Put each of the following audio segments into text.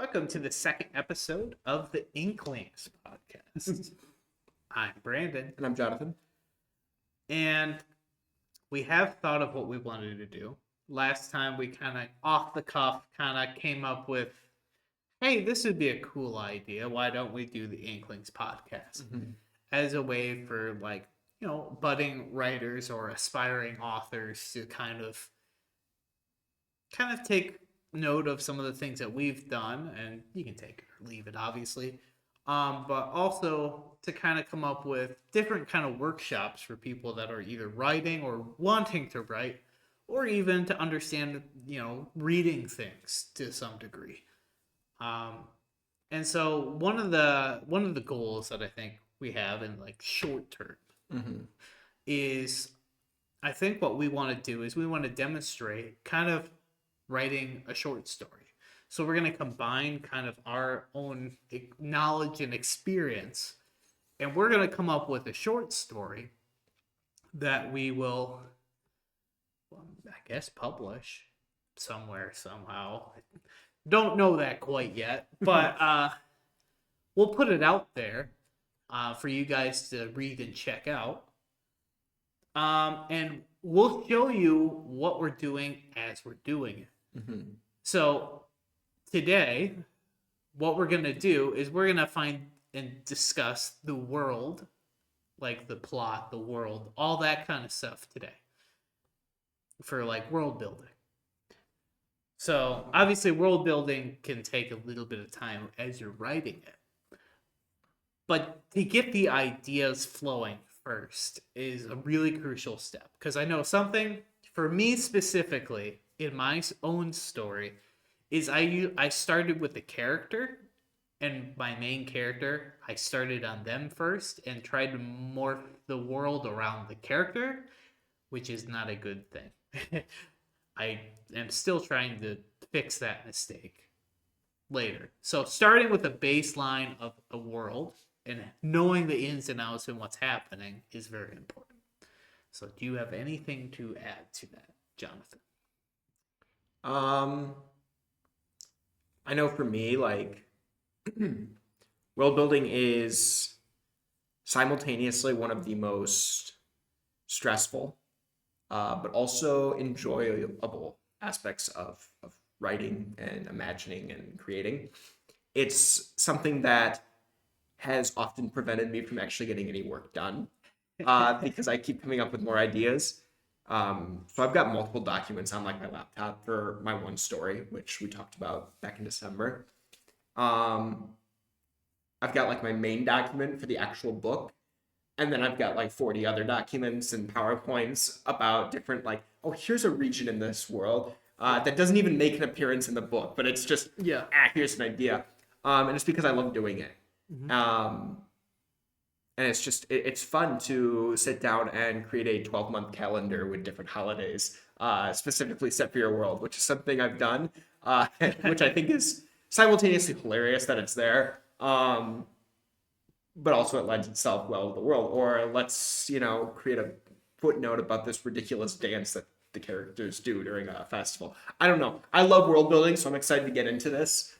Welcome to the second episode of the Inklings podcast. I'm Brandon, And I'm Jonathan. and we have thought of what we wanted to do. Last time we kind of off the cuff kind of came up with, hey, this would be a cool idea. Why don't we do the Inklings podcast as a way for budding writers or aspiring authors to kind of take note of some of the things that we've done, and you can take it or leave it, obviously. But also to kind of come up with different kind of workshops for people that are either writing or wanting to write, or even to understand, reading things to some degree. And so one of the goals that I think we have in short term is, I think what we want to do is we want to demonstrate kind of writing a short story. So we're going to combine kind of our own knowledge and experience, and we're going to come up with a short story that we will, I guess, publish somewhere, somehow. Don't know that quite yet, but we'll put it out there for you guys to read and check out. And we'll show you what we're doing as we're doing it. So today, what we're going to do is we're going to find and discuss the world, like the plot, the world, all that kind of stuff today for world building. So obviously world building can take a little bit of time as you're writing it. But to get the ideas flowing first is a really crucial step, because I know something for me specifically in my own story is I started with the character, and my main character, I started on them first and tried to morph the world around the character, which is not a good thing. I am still trying to fix that mistake later. So starting with a baseline of a world and knowing the ins and outs and what's happening is very important. So do you have anything to add to that, Jonathan? I know for me, world building is simultaneously one of the most stressful, but also enjoyable aspects of writing and imagining and creating. It's something that has often prevented me from actually getting any work done because I keep coming up with more ideas. So I've got multiple documents on my laptop for my one story, which we talked about back in December. I've got my main document for the actual book, and then I've got 40 other documents and PowerPoints about different here's a region in this world that doesn't even make an appearance in the book, but it's just here's an idea, and it's because I love doing it. And it's just, it's fun to sit down and create a 12-month calendar with different holidays, specifically set for your world, which is something I've done, which I think is simultaneously hilarious that it's there, but also it lends itself well to the world. Or let's, create a footnote about this ridiculous dance that the characters do during a festival. I don't know. I love world building, so I'm excited to get into this.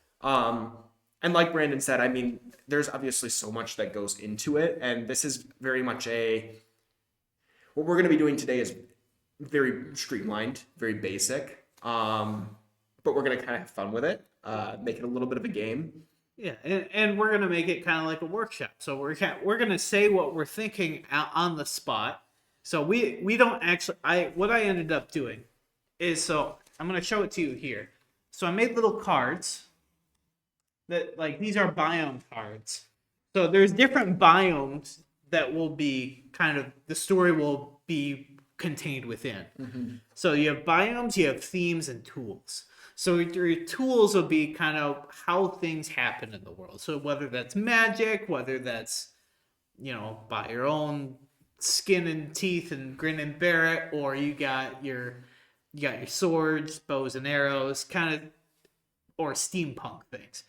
And like Brandon said, I mean, there's obviously so much that goes into it, and this is very much what we're going to be doing today is very streamlined, very basic, but we're going to kind of have fun with it, make it a little bit of a game. Yeah, and we're going to make it kind of like a workshop. So we're going to say what we're thinking on the spot. So we don't actually, what I ended up doing is, so I'm going to show it to you here. So I made little cards that these are biome cards. So there's different biomes that will be kind of, the story will be contained within. So you have biomes, you have themes, and tools. So your tools will be kind of how things happen in the world. So whether that's magic, whether that's, by your own skin and teeth and grin and bear it, or you got your swords, bows and arrows, kind of, or steampunk things.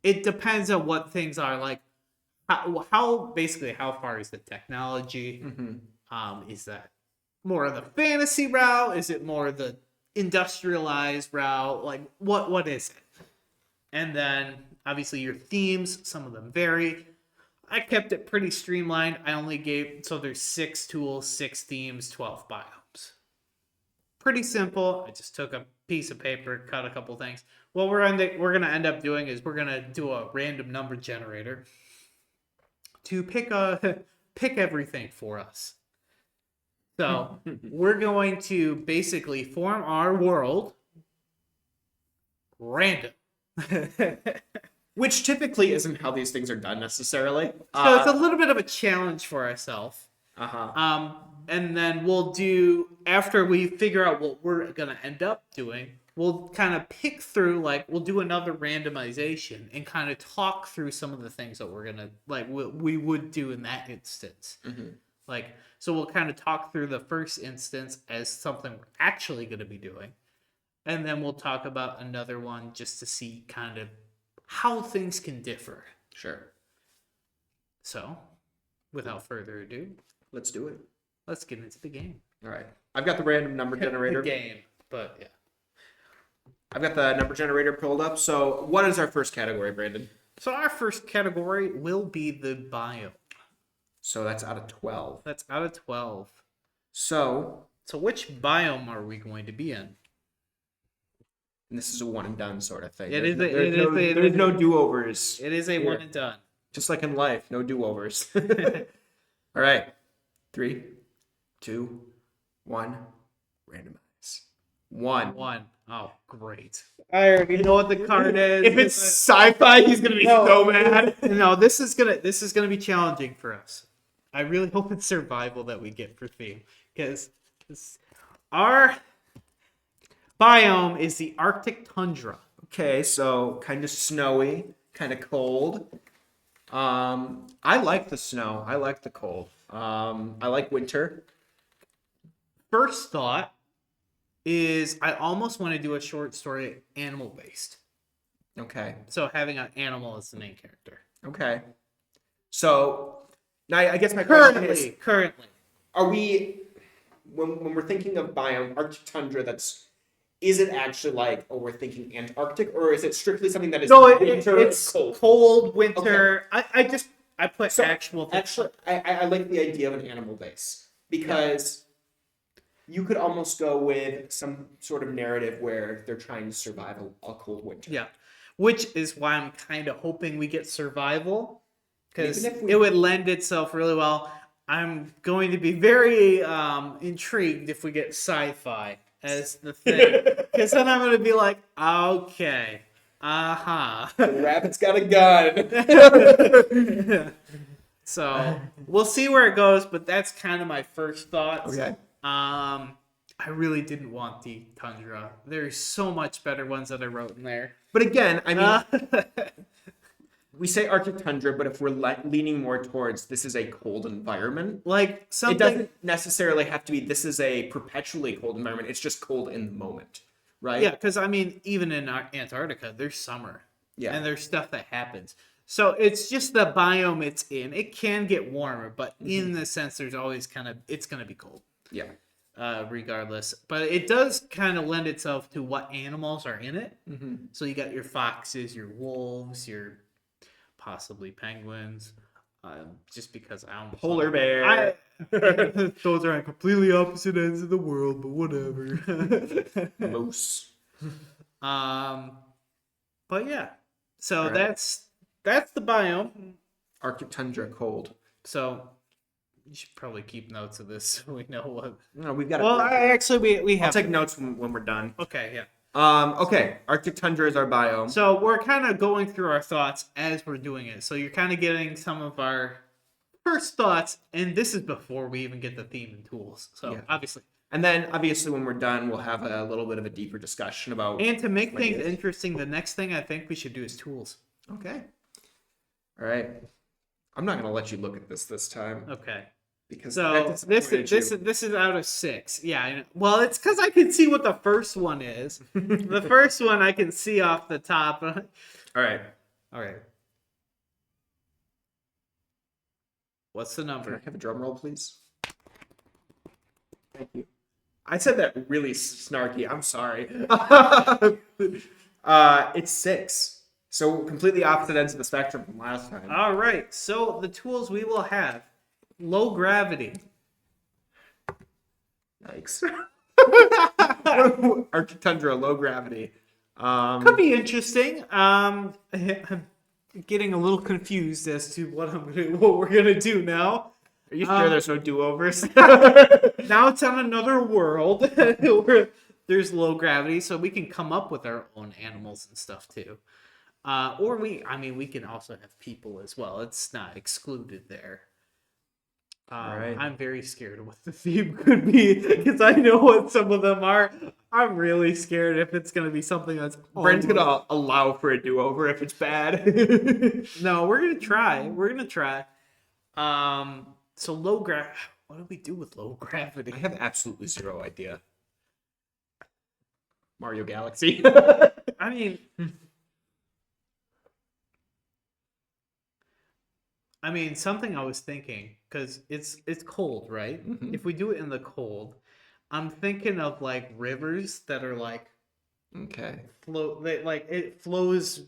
It depends on what things are, how basically how far is the technology? Is that more of the fantasy route? Is it more of the industrialized route? What is it? And then obviously your themes, some of them vary. I kept it pretty streamlined. I only gave, so there's 6 tools, 6 themes, 12 biomes. Pretty simple. I just took a piece of paper, cut a couple things. What we're going to end up doing is we're going to do a random number generator to pick everything for us. So we're going to basically form our world random. Which typically isn't how these things are done necessarily. So it's a little bit of a challenge for ourselves. Uh-huh. And then we'll do, after we figure out what we're going to end up doing, we'll kind of pick through, like, we'll do another randomization and kind of talk through some of the things that we're going to, like, we would do in that instance. Mm-hmm. Like, so we'll kind of talk through the first instance as something we're actually going to be doing. And then we'll talk about another one just to see kind of how things can differ. Sure. So, without further ado, let's do it. Let's get into the game. All right. I've got the random number generator. The game, but yeah. I've got the number generator pulled up. So what is our first category, Brandon? So our first category will be the biome. So that's out of 12. That's out of 12. So which biome are we going to be in? And this is a one and done sort of thing. There's no do-overs. It is a one and done. Just like in life, no do-overs. All right. 3, 2, 1. Randomize. 1. Oh, great. I already know what the card is. If it's sci-fi, he's gonna be so mad. No, this is gonna be challenging for us. I really hope it's survival that we get for theme, because our biome is the Arctic tundra. Okay, so kind of snowy, kind of cold. I like the snow. I like the cold. I like winter. First thought is I almost want to do a short story animal based. Okay. So having an animal as the main character. Okay. So now I guess my question is currently, are we when we're thinking of biome Arctic tundra, is it actually like, oh, we're thinking Antarctic, or is it strictly something that is winter? It's cold winter. Okay. I put actual. Actually, I like the idea of an animal base because you could almost go with some sort of narrative where they're trying to survive a cold winter. Yeah, which is why I'm kind of hoping we get survival, because it would lend itself really well. I'm going to be very intrigued if we get sci-fi as the thing, because then I'm going to be like, okay, the rabbit's got a gun. So we'll see where it goes, but that's kind of my first thoughts. Okay. I really didn't want the tundra. There's so much better ones that I wrote in there. But again, I mean, we say Arctic tundra, but if we're leaning more towards this is a cold environment, like something, it doesn't necessarily have to be this is a perpetually cold environment. It's just cold in the moment, right? Yeah, because I mean, even in Antarctica, there's summer. Yeah. And there's stuff that happens. So it's just the biome it's in. It can get warmer, but in the sense, there's always it's going to be cold. Yeah. Regardless. But it does kind of lend itself to what animals are in it. Mm-hmm. So you got your foxes, your wolves, your possibly penguins. Just because I don't... Polar bear. Those are on completely opposite ends of the world, but whatever. Moose. But yeah. So right. That's the biome. Arctic tundra, cold. So you should probably keep notes of this so we know what. No, we've got. Well, actually, we have. I'll take notes when we're done. Okay, yeah. Okay. Arctic tundra is our biome. So we're kind of going through our thoughts as we're doing it. So you're kind of getting some of our first thoughts, and this is before we even get the theme and tools. So yeah. Obviously. And then, obviously, when we're done, we'll have a little bit of a deeper discussion about. And to make things interesting, the next thing I think we should do is tools. Okay. All right. I'm not going to let you look at this time. Okay. Because so this is out of 6. Yeah. Well, it's because I can see what the first one is. The first one I can see off the top. All right. What's the number? Can I have a drum roll, please? Thank you. I said that really snarky. I'm sorry. It's 6. So completely opposite ends of the spectrum from last time. All right. So the tools we will have: low gravity. Yikes. Arctic tundra, low gravity. Could be interesting. I'm getting a little confused as to what we're gonna do now. Are you sure there's no do-overs? Now it's on another world where there's low gravity, so we can come up with our own animals and stuff too. Or we can also have people as well. It's not excluded there. Right. I'm very scared of what the theme could be because I know what some of them are. I'm really scared if it's going to be something that's. Brent's gonna allow for a do-over if it's bad. No, we're gonna try. We're gonna try. So low gravity. What do we do with low gravity? I have absolutely zero idea. Mario Galaxy. I mean, something I was thinking because it's cold, right? Mhm. If we do it in the cold, I'm thinking of like rivers that are like Okay. it flows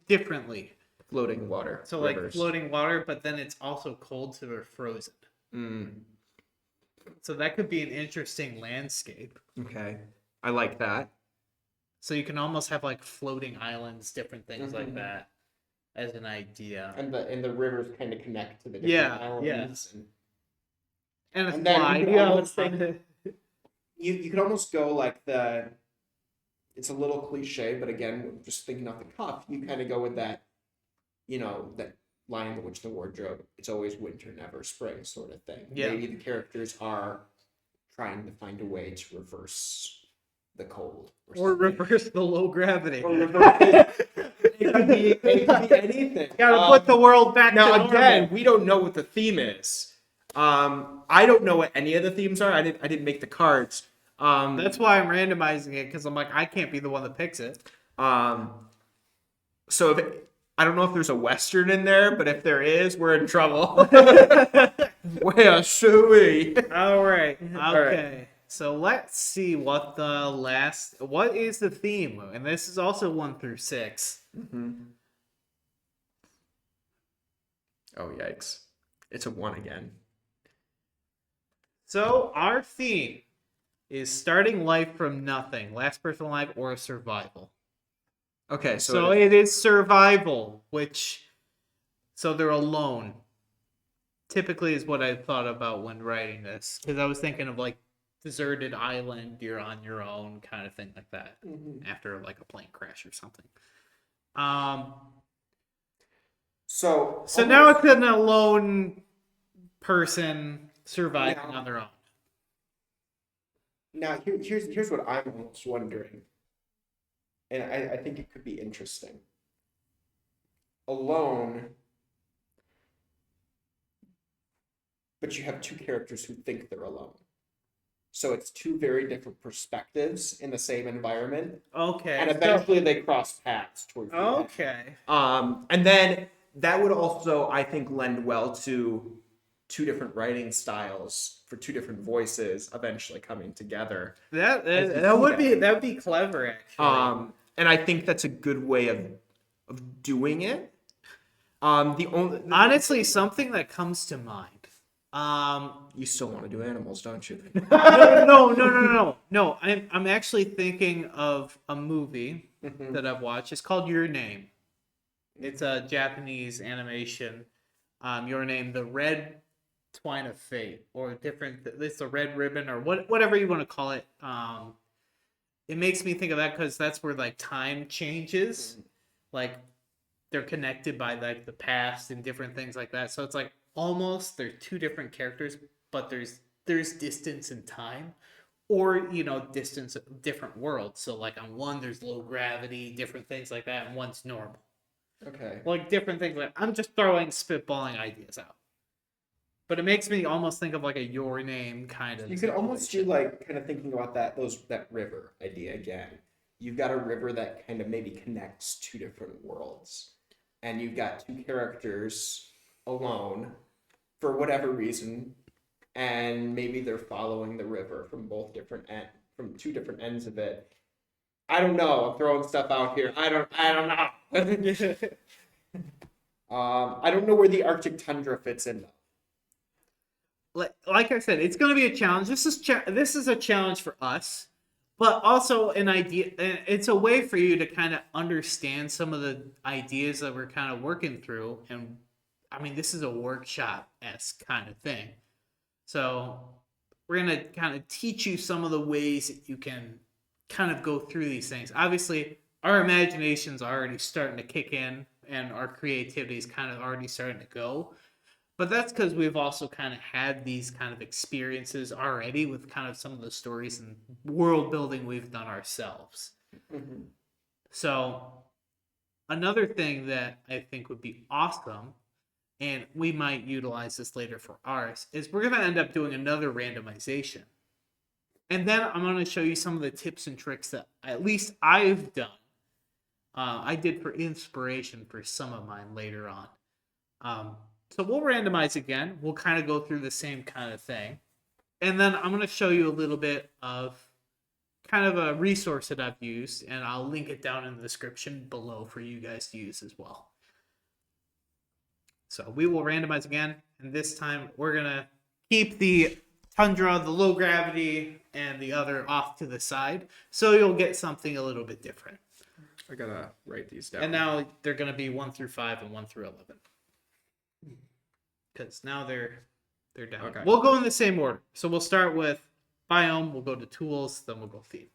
differently. Floating water. So rivers. like floating water, but then it's also cold, so they're frozen. Mm. So that could be an interesting landscape. Okay. I like that. So you can almost have like floating islands, different things like that, as an idea. And the rivers kind of connect to the Yeah, islands. And And then fly. you could Yeah, almost let's think- You could almost go like it's a little cliche, but again, just thinking off the cuff, you kind of go with that, that line in the Witch in the Wardrobe, it's always winter, never spring sort of thing. Yeah. Maybe the characters are trying to find a way to reverse the cold. or reverse the low gravity. Or reverse it could be anything. Gotta put the world back to Now, normal. again, we don't know what the theme is. I don't know what any of the themes are. I didn't make the cards. That's why I'm randomizing it because I'm like I can't be the one that picks it. So I don't know if there's a Western in there, but if there is, we're in trouble. Where should we? All right. Okay. All right. So let's see what is the theme, and this is also 1 through 6. Oh yikes! It's a 1 again. So our theme is starting life from nothing, last person alive, or survival. Okay, So it is survival, so they're alone. Typically is what I thought about when writing this, because I was thinking of like deserted island, you're on your own kind of thing like that after like a plane crash or something. So Now it's an alone person surviving on their own. Now here's what I'm almost wondering, and I think it could be interesting. Alone, but you have two characters who think they're alone. So it's two very different perspectives in the same environment. Okay. And eventually they cross paths towards the end. Okay. And then that would also, I think, lend well to two different writing styles for two different voices eventually coming together. That would be clever actually. And I think that's a good way of doing it. Honestly, something that comes to mind. You still want to do animals, don't you? No. I'm actually thinking of a movie that I've watched. It's called Your Name. It's a Japanese animation. Your Name, the Red Twine of Fate, or different. It's a red ribbon, or whatever you want to call it. It makes me think of that because that's where like time changes, like they're connected by like the past and different things like that. So it's like almost they're two different characters, but there's distance and time, or distance, different worlds. So like on one there's low gravity, different things like that, and one's normal. Okay. Like different things. Like I'm just spitballing ideas out. But it makes me almost think of like a Your Name kind of. You could almost do like kind of thinking about that river idea again. You've got a river that kind of maybe connects two different worlds, and you've got two characters alone for whatever reason, and maybe they're following the river from two different ends of it, I don't know. I'm throwing stuff out here. I don't know. I don't know where the Arctic tundra fits in though. Like I said, it's going to be a challenge. This is a challenge for us, but also an idea. It's a way for you to kind of understand some of the ideas that we're kind of working through. And I mean, this is a workshop-esque kind of thing. So we're going to kind of teach you some of the ways that you can kind of go through these things. Obviously, our imagination's already starting to kick in and our creativity is kind of already starting to go. But that's because we've also kind of had these kind of experiences already with kind of some of the stories and world building we've done ourselves. Mm-hmm. So another thing that I think would be awesome, and we might utilize this later for ours, is we're going to end up doing another randomization. And then I'm going to show you some of the tips and tricks that at least I've done. I did for inspiration for some of mine later on. So we'll randomize again. We'll kind of go through the same kind of thing. And then I'm going to show you a little bit of kind of a resource that I've used, and I'll link it down in the description below for you guys to use as well. So we will randomize again, and this time we're going to keep the tundra, the low gravity, and the other off to the side, so you'll get something a little bit different. I gotta write these down. And now they're going to be 1 through 5 and 1 through 11. Because now they're down. Okay. We'll go in the same order. So we'll start with biome, we'll go to tools, then we'll go theme.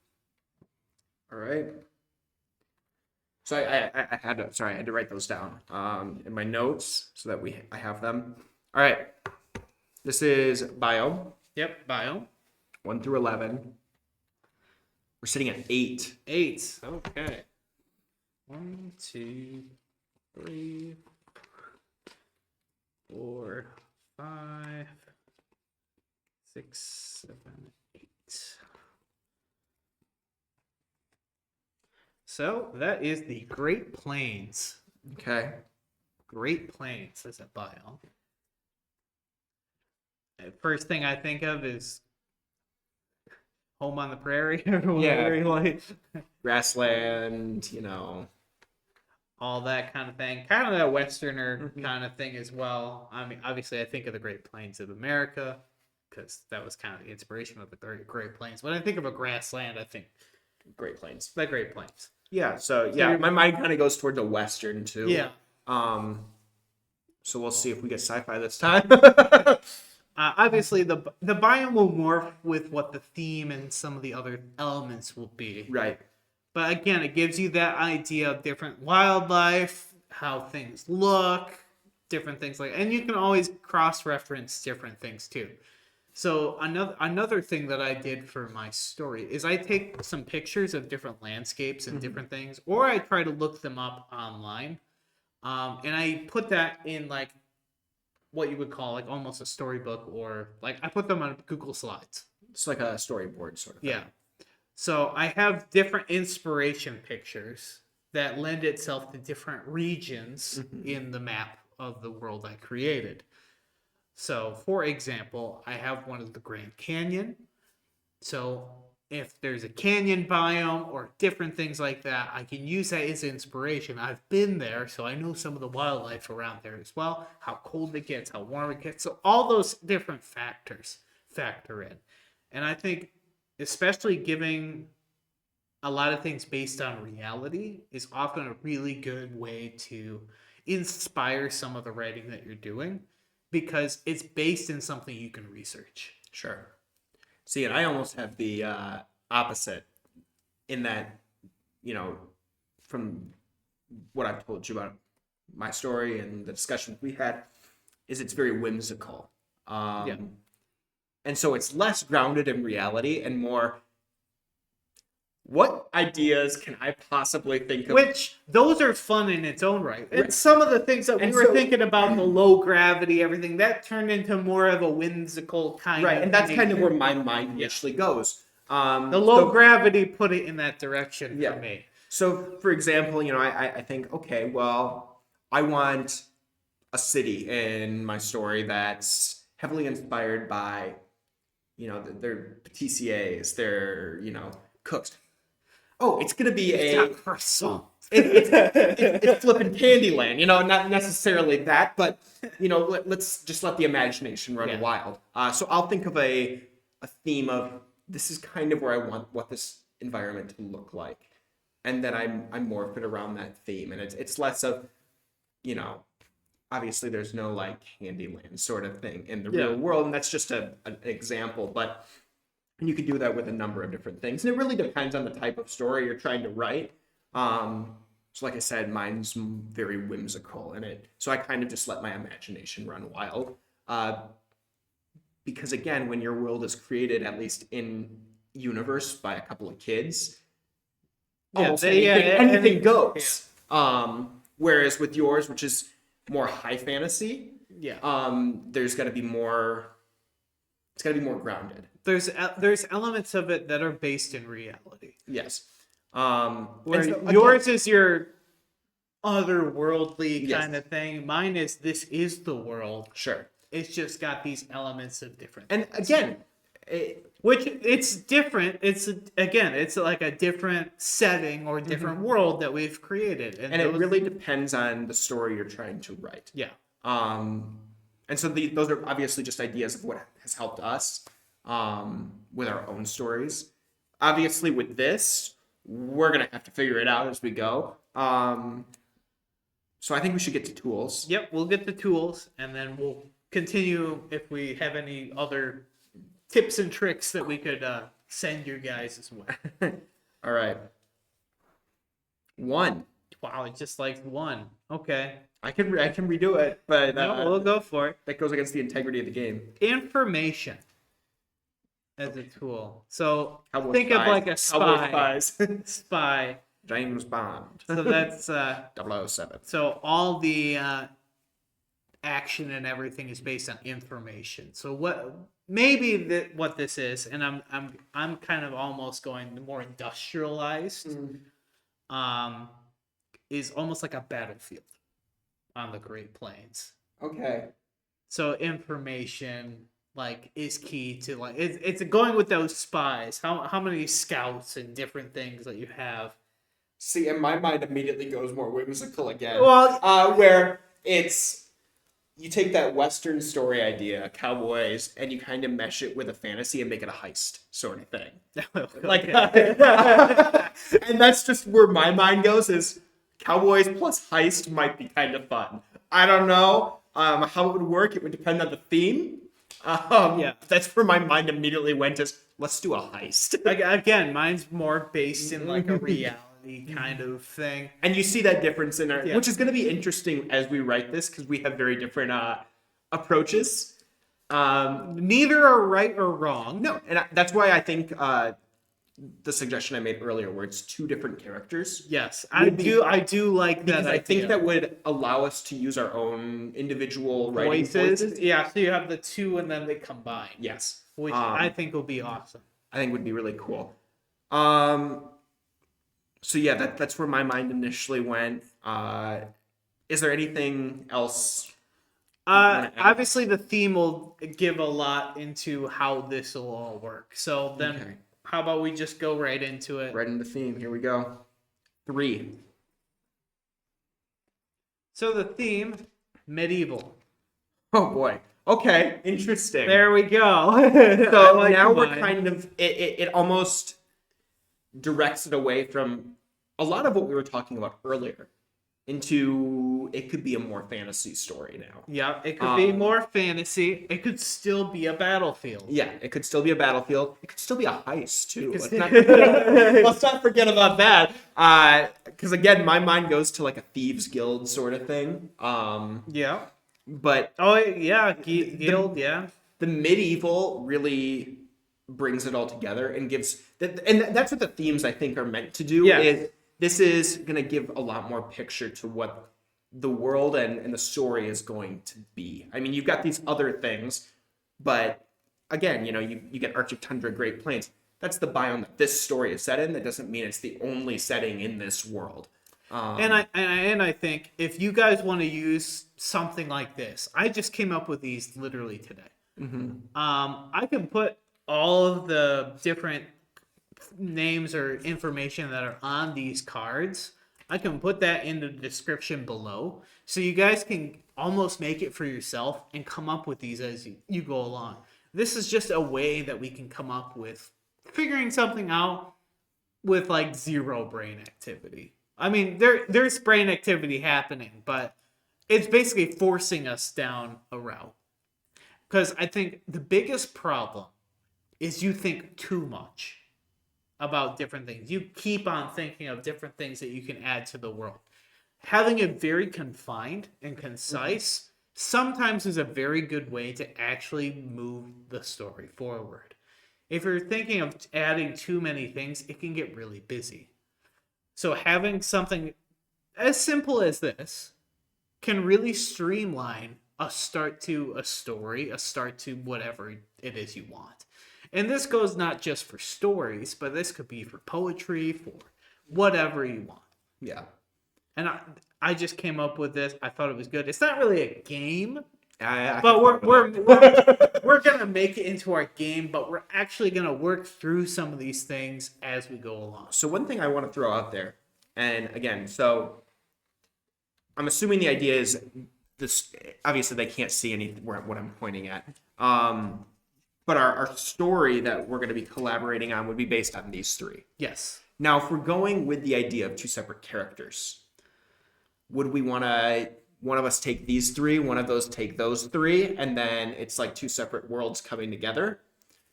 All right. So I had to write those down in my notes so that I have them. All right. This is biome. Yep, biome. 1 through 11. We're sitting at 8. 8. Okay. 1, 2, 3, 4, 5, 6, 7, 8. So that is the Great Plains. Okay. Great Plains as a biome. First thing I think of is home on the prairie. Yeah. Grassland, all that kind of thing. Kind of that Westerner kind of thing as well. I mean, obviously, I think of the Great Plains of America because that was kind of the inspiration of the Great Plains. When I think of a grassland, I think Great Plains. the Great Plains. Yeah. So my mind kind of goes towards a Western too. Yeah. So we'll see if we get sci-fi this time. Obviously, the biome will morph with what the theme and some of the other elements will be. Right. But again, it gives you that idea of different wildlife, how things look, different things and you can always cross-reference different things too. So another thing that I did for my story is I take some pictures of different landscapes and different things, or I try to look them up online, and I put that in what you would call almost a storybook, or I put them on Google Slides. It's like a storyboard sort of thing. Yeah. So I have different inspiration pictures that lend itself to different regions in the map of the world I created. So, for example, I have one of the Grand Canyon. So if there's a canyon biome or different things like that, I can use that as inspiration. I've been there, so I know some of the wildlife around there as well, how cold it gets, how warm it gets. So all those different factors factor in. And I think especially giving a lot of things based on reality is often a really good way to inspire some of the writing that you're doing because it's based in something you can research. Sure. See, and I almost have the opposite in that, from what I've told you about my story and the discussions we had, is it's very whimsical. Yeah. And so it's less grounded in reality and more, what ideas can I possibly think of? Which, those are fun in its own right. And some of the things that we were thinking about, the low gravity, everything, that turned into more of a whimsical kind of... Right, and that's kind of where my mind initially goes. The low gravity put it in that direction for me. So, for example, I think, okay, well, I want a city in my story that's heavily inspired by, their PTCAs, their, cooks. oh, it's gonna be It's a not croissant. it's flipping Candyland, not necessarily that, but let's just let the imagination run wild. So I'll think of a theme of this is kind of where I want what this environment to look like, and then I'm morph it around that theme, and it's less of, obviously there's no like Candyland sort of thing in the real world, and that's just an example, but you could do that with a number of different things, and it really depends on the type of story you're trying to write. So like I said, mine's very whimsical in it. So I kind of just let my imagination run wild. Because again, when your world is created, at least in universe, by a couple of kids, almost anything goes. Whereas with yours, which is more high fantasy, there's got to be more. It's got to be more grounded. There's elements of it that are based in reality. Yes. Where yours is your otherworldly kind of thing. Mine is this is the world. Sure. It's just got these elements of different and things. Again, which it's different. It's like a different setting or different world that we've created, and it really depends on the story you're trying to write. Yeah. And so those are obviously just ideas of what has helped us with our own stories. Obviously, with this, we're going to have to figure it out as we go. So I think we should get to tools. Yep, we'll get the tools, and then we'll continue if we have any other tips and tricks that we could send you guys as well. All right. 1. Wow, it just like 1. Okay. I can redo it, but no, we'll go for it. That goes against the integrity of the game. Information as a tool. So think spies. of like a spy. Spy. James Bond. So that's 007. So all the action and everything is based on information. So what this is, and I'm kind of almost going more industrialized, is almost like a battlefield on the Great Plains. Okay. So information is key to it's going with those spies. How many scouts and different things that you have. See, and my mind immediately goes more whimsical again. Well, where it's you take that Western story idea, cowboys, and you kind of mesh it with a fantasy and make it a heist sort of thing. And that's just where my mind goes is cowboys plus heist might be kind of fun. I don't know how it would work. It would depend on the theme. That's where my mind immediately went is let's do a heist. Again, mine's more based in a reality kind of thing. And you see that difference in our, which is going to be interesting as we write this because we have very different approaches. Neither are right or wrong. No, and that's why I think the suggestion I made earlier, where it's 2 different characters. Yes, I do like that. I think that would allow us to use our own individual writing voices. Yeah, so you have the 2 and then they combine. Yes, which I think will be awesome. I think would be really cool. So yeah, that's where my mind initially went. Is there anything else? Obviously, the theme will give a lot into how this will all work. So then, how about we just go right into it? Right into theme. Here we go. 3. So the theme, medieval. Oh boy. Okay. Interesting. There we go. So now we're kind of it almost directs it away from a lot of what we were talking about earlier into it could be a more fantasy story now. Yeah, it could be more fantasy. It could still be a battlefield. Yeah, it could still be a battlefield. It could still be a heist too. Let's not forget about that. Because again, my mind goes to a thieves guild sort of thing. Yeah. But guild. The medieval really brings it all together and gives and that's what the themes I think are meant to do. Is this is going to give a lot more picture to what the world and the story is going to be. I mean, you've got these other things, but again, you get Arctic Tundra, Great Plains. That's the biome that this story is set in. That doesn't mean it's the only setting in this world. And I think if you guys want to use something like this, I just came up with these literally today. I can put all of the different names or information that are on these cards, I can put that in the description below, so you guys can almost make it for yourself and come up with these as you go along. This is just a way that we can come up with figuring something out with like zero brain activity. I mean, there's brain activity happening, but it's basically forcing us down a route. Because I think the biggest problem is you think too much about different things. You keep on thinking of different things that you can add to the world. Having it very confined and concise sometimes is a very good way to actually move the story forward. If you're thinking of adding too many things, it can get really busy. So having something as simple as this can really streamline a start to a story, a start to whatever it is you want. And this goes not just for stories, but this could be for poetry, for whatever you want. Yeah. And I just came up with this. I thought it was good. It's not really a game, I but we're gonna make it into our game. But we're actually gonna work through some of these things as we go along. So one thing I want to throw out there, and again, so I'm assuming the idea is this. Obviously, they can't see what I'm pointing at. But our story that we're going to be collaborating on would be based on these three. Yes. Now, if we're going with the idea of two separate characters, would we want to one of us take these three, one of those take those three, and then it's like two separate worlds coming together?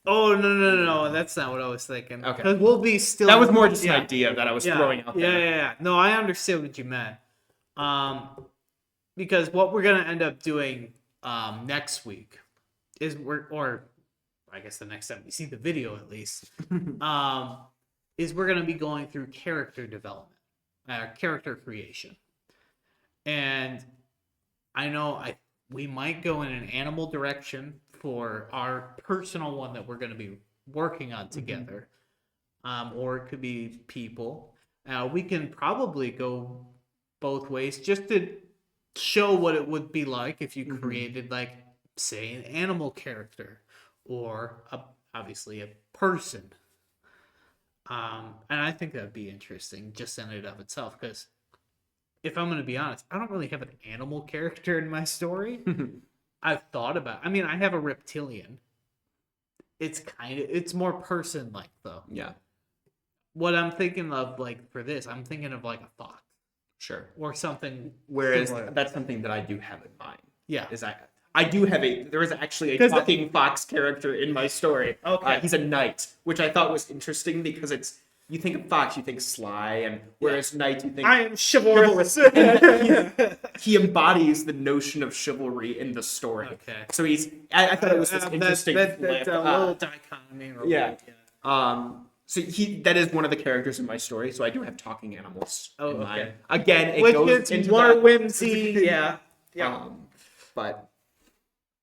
Oh, no. That's not what I was thinking. Okay. Because we'll be still... That was more just an idea that I was throwing out there. Yeah. No, I understood what you meant. Because what we're going to end up doing next week is or I guess the next time we see the video at least, is we're going to be going through character development, character creation. And I know we might go in an animal direction for our personal one that we're going to be working on together. Or it could be people. We can probably go both ways just to show what it would be like if you created, like, say, an animal character or obviously a person. And I think that would be interesting just in and of itself, because if I'm going to be honest, I don't really have an animal character in my story. I've thought about, I mean, I have a reptilian. It's more person-like, though. Yeah. What I'm thinking of, like, for this, I'm thinking of, like, a fox. Sure. Or something. Whereas similar. that's something that I do have in mind. Yeah. I do have there is actually a talking fox character in my story. Okay. He's a knight, which I thought was interesting because you think of fox, you think sly, and whereas knight, you think I am chivalrous. he embodies the notion of chivalry in the story. Okay. So I thought it was this interesting flip. That's a little dichotomy. Yeah. So that is one of the characters in my story. So I do have talking animals in mind. Again, it Which goes gets into more that. whimsy. Yeah. But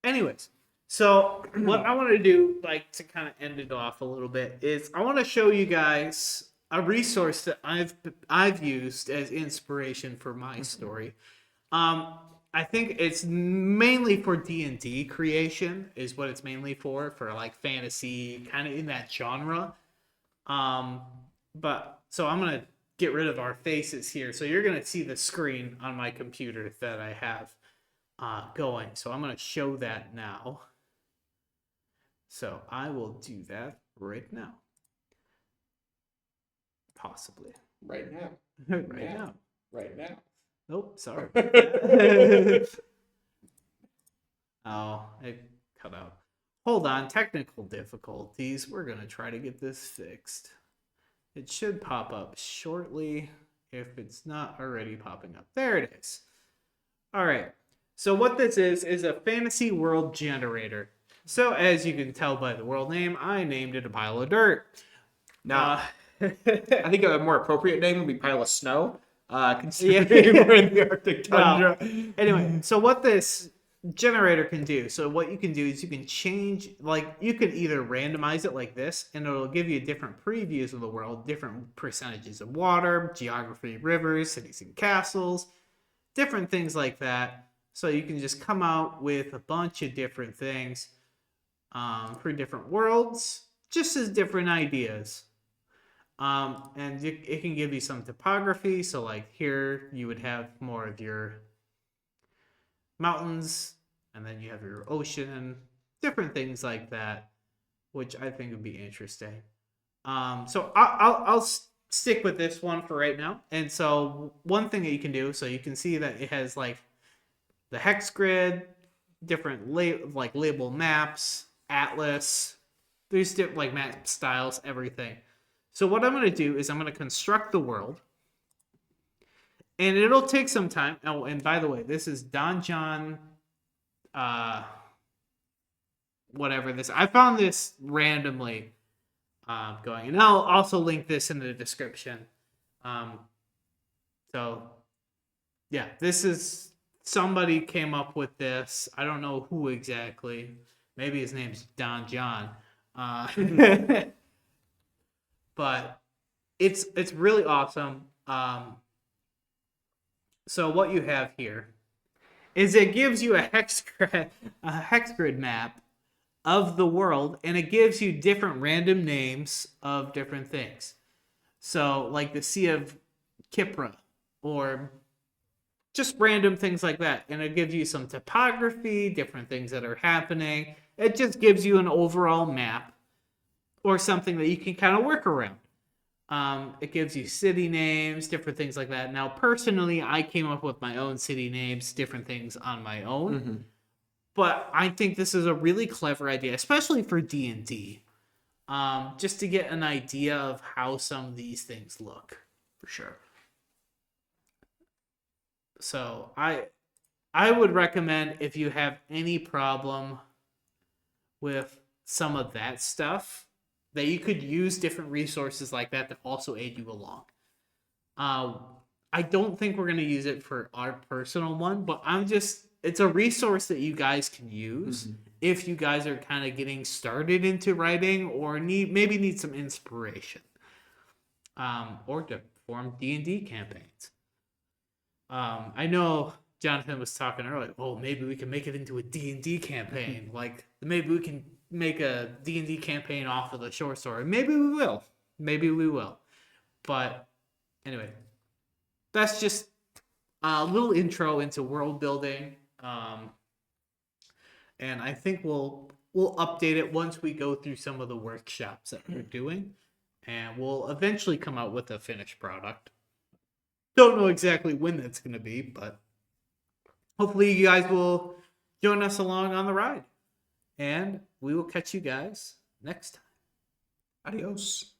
anyways, so what I want to do, like, to kind of end it off a little bit, is I want to show you guys a resource that I've used as inspiration for my story. I think it's mainly for D&D creation, is what it's mainly for like fantasy, kind of in that genre. But so I'm gonna get rid of our faces here, so you're gonna see the screen on my computer that I have going. So I'm gonna show that now. So I will do that right now. Possibly. right now. Right now. Nope, sorry. Oh, it cut out. Hold on, technical difficulties. We're going to try to get this fixed. It should pop up shortly if it's not already popping up. There it is. All right. So what this is a fantasy world generator. So as you can tell by the world name, I named it a pile of dirt. Now, I think a more appropriate name would be pile of snow. Considering we're in the Arctic tundra. Well, anyway, so what this generator can do, so what you can do is you can change, like, you can either randomize it like this, and it'll give you different previews of the world, different percentages of water, geography, rivers, cities and castles, different things like that. So you can just come out with a bunch of different things for different worlds, just as different ideas. And it can give you some topography. So like here you would have more of your mountains, and then you have your ocean, different things like that, which I think would be interesting. So I'll stick with this one for right now. And so one thing that you can do, so you can see that it has like the hex grid, different like label maps, atlas. There's different like map styles, everything. So what I'm going to do is I'm going to construct the world, and it'll take some time. Oh, and by the way, this is Don John, whatever this. I found this randomly going, and I'll also link this in the description. So yeah, this is somebody came up with this. I don't know who exactly. Maybe his name's Don John. But it's really awesome. So what you have here is it gives you a hex grid map of the world, and it gives you different random names of different things. So like the Sea of Kipra, or just random things like that. And it gives you some topography, different things that are happening. It just gives you an overall map or something that you can kind of work around. It gives you city names, different things like that. Now, personally, I came up with my own city names, different things on my own. Mm-hmm. But I think this is a really clever idea, especially for D&D. Just to get an idea of how some of these things look, for sure. So I would recommend, if you have any problem with some of that stuff, that you could use different resources like that to also aid you along. I don't think we're going to use it for our personal one, but it's a resource that you guys can use if you guys are kind of getting started into writing or maybe need some inspiration, or to form D&D campaigns. I know Jonathan was talking earlier, maybe we can make it into a D&D campaign. Like, maybe we can make a D&D campaign off of the short story. Maybe we will. But anyway, that's just a little intro into world building. And I think we'll update it once we go through some of the workshops that we're doing. And we'll eventually come out with a finished product. Don't know exactly when that's going to be, but hopefully you guys will join us along on the ride. And we will catch you guys next time. Adios.